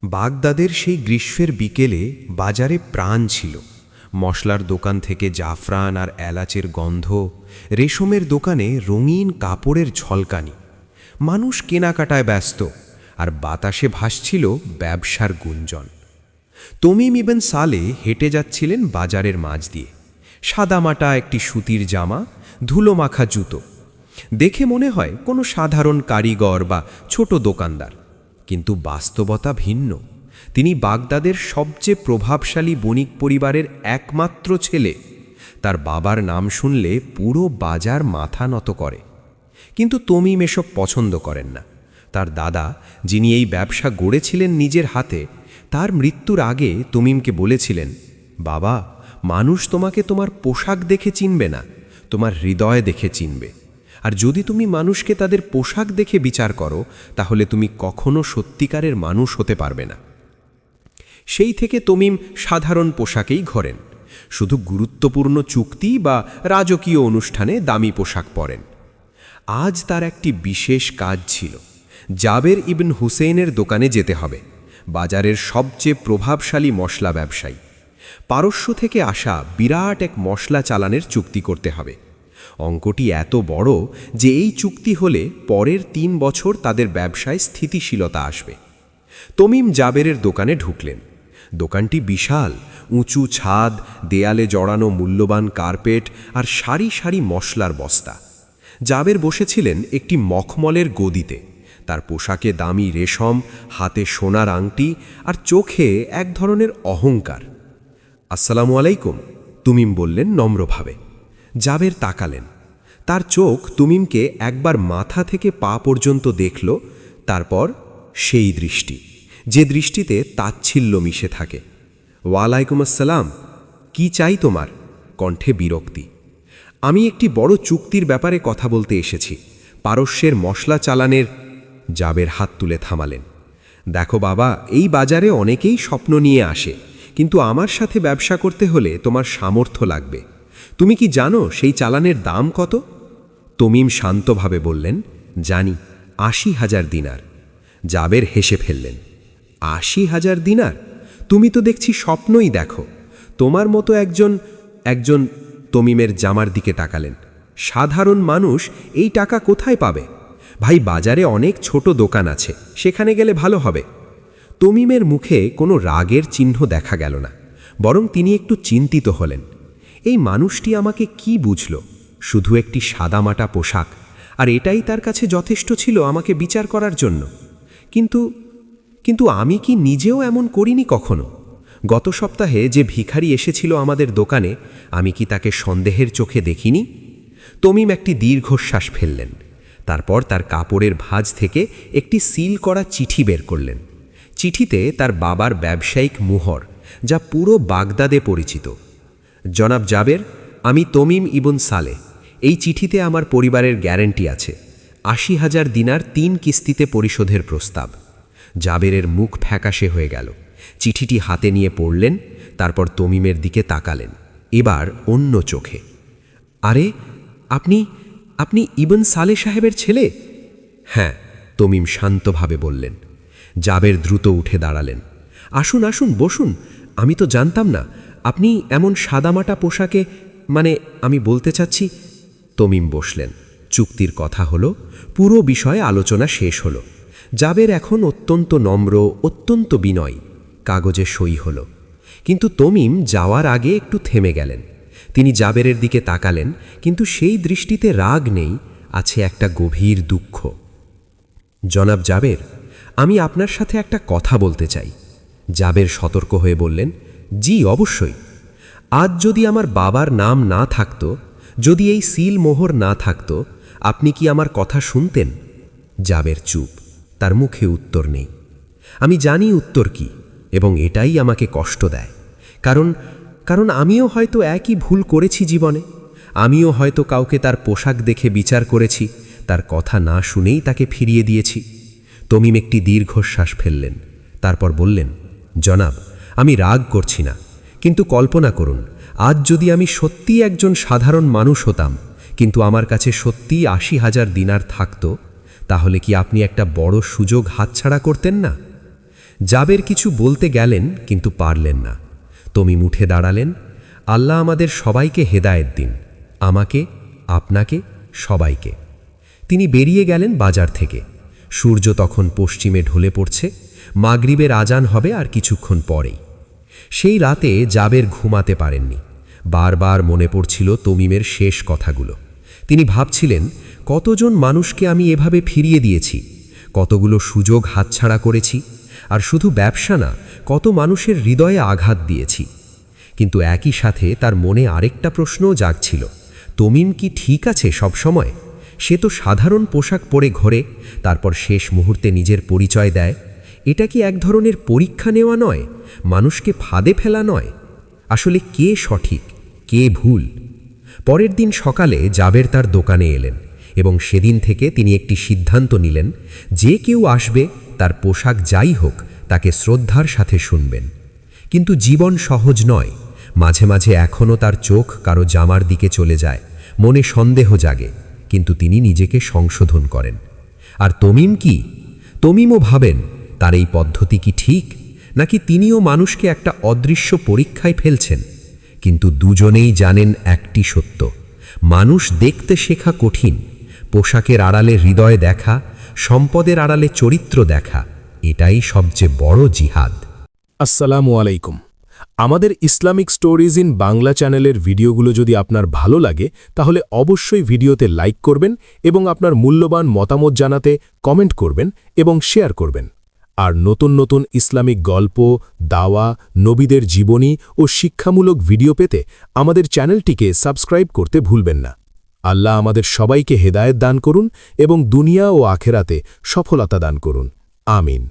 বাগদাদের সেই গ্রীষ্মের বিকেলে বাজারে প্রাণ ছিল। মশলার দোকান থেকে জাফরান আর এলাচের গন্ধ, রেশমের দোকানে রঙিন কাপড়ের ঝলকানি। মানুষ কেনাকাটায় ব্যস্ত, আর বাতাসে ভাসছিল ব্যবসার গুঞ্জন। তমিম ইবন সালে হেঁটে যাচ্ছিলেন বাজারের মাঝ দিয়ে। সাদামাটা একটি সুতির জামা, ধুলো মাখা জুতো। দেখে মনে হয় কোনো সাধারণ কারিগর বা ছোট দোকানদার, কিন্তু বাস্তবতা ভিন্ন। তিনি বাগদাদের সবচেয়ে প্রভাবশালী বণিক পরিবারের একমাত্র ছেলে। তার বাবার নাম শুনলে পুরো বাজার মাথা নত করে। কিন্তু তমিম এসব পছন্দ করেন না। তার দাদা, যিনি এই ব্যবসা গড়েছিলেন নিজের হাতে, তার মৃত্যুর আগে তমিমকে বলেছিলেন, বাবা, মানুষ তোমাকে তোমার পোশাক দেখে চিনবে না, তোমার হৃদয় দেখে চিনবে। আর যদি তুমি মানুষকে তাদের পোশাক দেখে বিচার করো, তাহলে তুমি কখনো সত্যিকারের মানুষ হতে পারবে না। সেই থেকে তমিম সাধারণ পোশাকেই ঘোরেন। শুধু গুরুত্বপূর্ণ চুক্তি বা রাজকীয় অনুষ্ঠানে দামি পোশাক পরেন। আজ তার একটি বিশেষ কাজ ছিল। জাবের ইবন হুসেইনের দোকানে যেতে হবে। বাজারের সবচেয়ে প্রভাবশালী মশলা ব্যবসায়ী। পারস্য থেকে আসা বিরাট এক মশলা চালানের চুক্তি করতে হবে। অঙ্কটি এত বড় যে এই চুক্তি হলে পরের ৩ বছর তাদের ব্যবসায় স্থিতিশীলতা আসবে। তমিম জাবেরের দোকানে ঢুকলেন। দোকানটি বিশাল, উঁচু ছাদ, দেয়ালে জড়ানো মূল্যবান কার্পেট আর সারি সারি মশলার বস্তা। জাবের বসেছিলেন একটি মখমলের গদিতে। তার পোশাকে দামি রেশম, হাতে সোনার আংটি আর চোখে এক ধরনের অহংকার। আসসালামু আলাইকুম, তমিম বললেন নম্রভাবে। জাবের তাকালেন। তার চোখ তমিমকে একবার মাথা থেকে পা পর্যন্ত দেখল, তারপর সেই দৃষ্টি, যে দৃষ্টিতে তাচ্ছিল্য মিশে থাকে। ওয়ালাইকুম আসসালাম, কি চাই তোমার? কণ্ঠে বিরক্তি। আমি একটি বড় চুক্তির ব্যাপারে কথা বলতে এসেছি, পারস্যের মশলা চালানের। জাবের হাত তুলে থামালেন। দেখো বাবা, এই বাজারে অনেকেই স্বপ্ন নিয়ে আসে, কিন্তু আমার সাথে ব্যবসা করতে হলে তোমার সামর্থ্য লাগবে। তুমি কি জানো সেই চালানের দাম কত? তমিম শান্তভাবে বললেন, জানি, ৮০,০০০ দিনার। জাবের হেসে ফেললেন। ৮০,০০০ দিনার? তুমি তো দেখছি স্বপ্নই দেখো। তোমার মতো একজন তমিমের জামার দিকে তাকালেন। সাধারণ মানুষ এই টাকা কোথায় পাবে? ভাই, বাজারে অনেক ছোট দোকান আছে, সেখানে গেলে ভালো হবে। তমিমের মুখে কোনো রাগের চিহ্ন দেখা গেল না, বরং তিনি একটু চিন্তিত হলেন। এই মানুষটি আমাকে কি বুঝল? শুধু একটি সাদামাটা পোশাক, আর এটাই তার কাছে যথেষ্ট ছিল আমাকে বিচার করার জন্য। কিন্তু আমি কি নিজেও এমন করিনি কখনো? গত সপ্তাহে যে ভিখারি এসেছিল আমাদের দোকানে, আমি কি তাকে সন্দেহের চোখে দেখিনি? তমিম একটি দীর্ঘশ্বাস ফেললেন। তারপর তার কাপড়ের ভাঁজ থেকে একটি সিল করা চিঠি বের করলেন। চিঠিতে তার বাবার ব্যবসায়িক মুহর, যা পুরো বাগদাদে পরিচিত। জনাব জাবের, আমি তমিম ইবন সালে। এই চিঠিতে আমার পরিবারের গ্যারান্টি আছে। ৮০,০০০ দিনার ৩ কিস্তিতে পরিশোধের প্রস্তাব। জাবেরের মুখ ফ্যাকাশে হয়ে গেল। চিঠিটি হাতে নিয়ে পড়লেন, তারপর তমিমের দিকে তাকালেন, এবার অন্য চোখে। আরে, আপনি ইবন সালে সাহেবের ছেলে? হ্যাঁ, তমিম শান্তভাবে বললেন। জাবের দ্রুত উঠে দাঁড়ালেন। আসুন আসুন, বসুন। আমি তো জানতাম না আপনি এমন সাদামাটা পোশাকে, আমি বলতে চাচ্ছি। তমিম বসলেন। চুক্তির কথা হলো, পুরো বিষয়ে আলোচনা শেষ হলো। জাবের এখন অত্যন্ত নম্র, অত্যন্ত বিনয়ী। কাগজে সই হলো। কিন্তু তমিম যাওয়ার আগে একটু থেমে গেলেন। তিনি জাবেরের দিকে তাকালেন, কিন্তু সেই দৃষ্টিতে রাগ নেই, আছে একটা গভীর দুঃখ। জনাব জাবের, আমি আপনার সাথে একটা কথা বলতে চাই। জাবের সতর্ক হয়ে বললেন, জি অবশ্যই। আজ যদি আমার বাবার নাম না থাকতো, যদি এই সিল মোহর না থাকতো, আপনি কি আমার কথা শুনতেন? জাবের চুপ, তার মুখে উত্তর নেই। আমি জানি উত্তর কি, এবং এটাই আমাকে কষ্ট দেয়। কারণ আমিও হয়তো একই ভুল করেছি জীবনে। আমিও হয়তো কাউকে তার পোশাক দেখে বিচার করেছি, তার কথা না শুনেই তাকে ফিরিয়ে দিয়েছি। তমিম একটি দীর্ঘশ্বাস ফেললেন, তারপর বললেন, জনাব, আমি রাগ করছি না, কিন্তু কল্পনা করুন, আজ যদি আমি সত্যিই একজন সাধারণ মানুষ হতাম, কিন্তু আমার কাছে সত্যিই ৮০,০০০ দিনার থাকতো, তাহলে কি আপনি একটা বড় সুযোগ হাতছাড়া করতেন না? জাবের কিছু বলতে গেলেন কিন্তু পারলেন না। তমিম উঠে দাঁড়ালেন, আল্লাহ আমাদের সবাইকে হেদায়েত দিন, আমাকে, আপনাকে, সবাইকে। তিনি বেরিয়ে গেলেন বাজার থেকে। সূর্য তখন পশ্চিমে ঢলে পড়ছে, মাগরিবের আজান হবে আর কিছুক্ষণ পরেই। সেই রাতে জাবের ঘুমাতে পারেননি। বারবার মনে পড়ছিল তমিমের শেষ কথাগুলো। তিনি ভাবছিলেন, কতজন মানুষকে আমি এভাবে ফিরিয়ে দিয়েছি, কতগুলো সুযোগ হাতছাড়া করেছি, আর শুধু ব্যবসা না, কত মানুষের হৃদয়ে আঘাত দিয়েছি। কিন্তু একই সাথে তার মনে আরেকটা প্রশ্নও জাগছিল, তমিম কি ঠিক আছে সব সময়? সে তো সাধারণ পোশাক পরে ঘোরে, তারপর শেষ মুহূর্তে নিজের পরিচয় দেয়। এটা কি এক ধরনের পরীক্ষা নেওয়া নয়, মানুষকে ফাঁদে ফেলা নয়? আসলে কে সঠিক, কে ভুল? পরের দিন সকালে জাবের তার দোকানে এলেন এবং সেদিন থেকে তিনি একটি সিদ্ধান্ত নিলেন, যে কেউ আসবে তার পোশাক যাই হোক তাকে শ্রদ্ধার সাথে শুনবেন। কিন্তু জীবন সহজ নয়। মাঝে মাঝে এখনও তার চোখ কারো জামার দিকে চলে যায়, মনে সন্দেহ জাগে, কিন্তু তিনি নিজেকে সংশোধন করেন। আর তমিম কি? তমিমও ভাবেন, তার এই পদ্ধতি কি ঠিক, নাকি তিনিও মানুষকে একটা অদৃশ্য পরীক্ষায় ফেলছেন? কিন্তু দুজনেই জানেন একটি সত্য, মানুষ দেখতে শেখা কঠিন, পোশাকের আড়ালে হৃদয় দেখা, সম্পদের আড়ালে চরিত্র দেখা, এটাই সবচেয়ে বড় জিহাদ। আসসালামু আলাইকুম। আমাদের ইসলামিক স্টোরিজ ইন বাংলা চ্যানেলের ভিডিওগুলো যদি আপনার ভালো লাগে তাহলে অবশ্যই ভিডিওতে লাইক করবেন এবং আপনার মূল্যবান মতামত জানাতে কমেন্ট করবেন এবং শেয়ার করবেন। আর নতুন নতুন ইসলামিক গল্প, দাওয়া, নবীদের জীবনী ও শিক্ষামূলক ভিডিও পেতে আমাদের চ্যানেলটিকে সাবস্ক্রাইব করতে ভুলবেন না। আল্লাহ আমাদের সবাইকে হেদায়েত দান করুন এবং দুনিয়া ও আখেরাতে সফলতা দান করুন। আমিন।